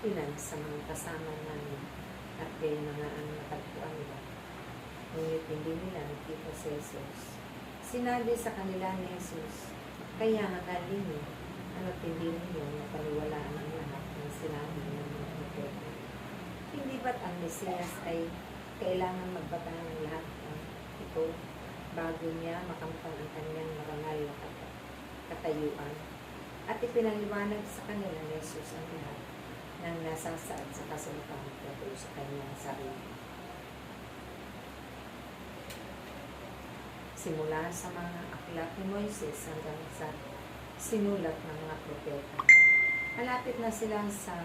ilan sa mga kasama namin at kay mga natagpuan nila. Ngunit hindi nila nakita si Jesus. Sinabi sa kanila ni Jesus, "Kaya hanggang ninyo, ano't hindi ninyo napaniwalaan ang lahat ng sinabi ng mga propeta? Hindi ba't ang Mesiyas ay kailangan magbata ng lahat ng ito bago niya makamtan ang kanyang marangal na katayuan?" At ipinaliwanag sa kanila ni Jesus ang lahat ng nasasaad sa kasulatan tungkol sa kanyang sarili. Simula sa mga aklat ni Moises hanggang sa sinulat ng mga propeta. Malapit na sila sa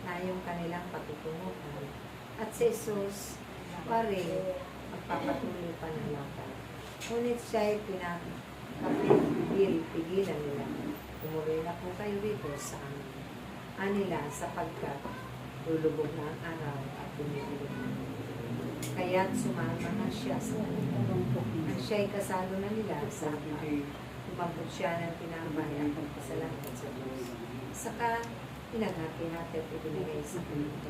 nayong kanilang patutunguhan at si Jesus pa rin magpapatuloy pa ng lakad. Ngunit siya'y pinapigil-pigilan nila. "Umuwi na po kayo dito sa amin. Anila sapagkat lulubog na ang araw at dumidilim na." Kaya't sumama na siya sa at siya'y kasalo na nila sa hapag. Umabot siya ng tinapay at nagpasalamat sa Diyos. Saka pinaghati-hati at ibinigay sa kanila.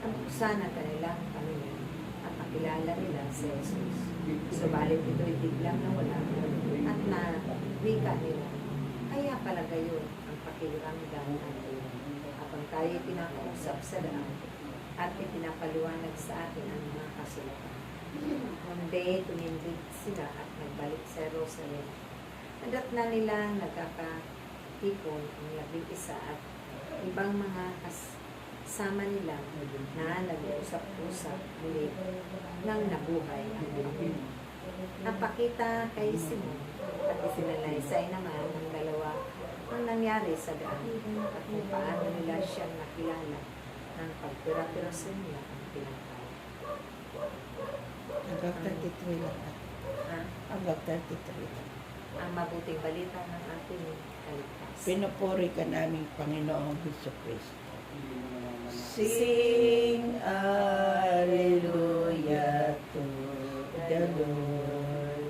Ang buksan ng kanilang paningin at nakilala nila si Jesus. Subalit ito'y biglang nawala at nawika nila. Kaya pala gayon ang pakiramdam natin habang tayo pinakausap sa daan at ipinapaliwanag sa atin ang mga kasulatan. Kundi tumindig sila at nagbalik sa Jerusalem. Nadatna nila nagkakatipon ang 11 at ibang mga kasama nila na nag-usap-usap muli nang nabuhay ang Panginoon. Napakita kay Simon at isinalaysay naman ng dalawa ang nangyari sa daan at kung paano nila siyang nakilala ng pagpira-piraso nila ang pinatay. Hanggang 33 lang. Hanggang 33 lang. Ang mabuting balita ng ating kaligtasan. Pinupuri ka naming Panginoong Jesucristo. Sing Alleluia to the Lord.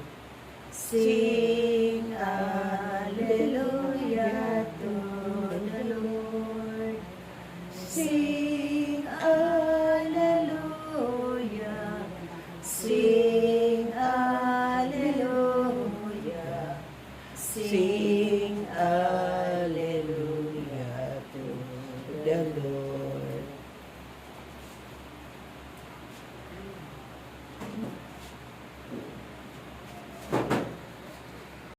Sing Alleluia to the Lord. Sing Alleluia. Sing Alleluia. Sing Alleluia.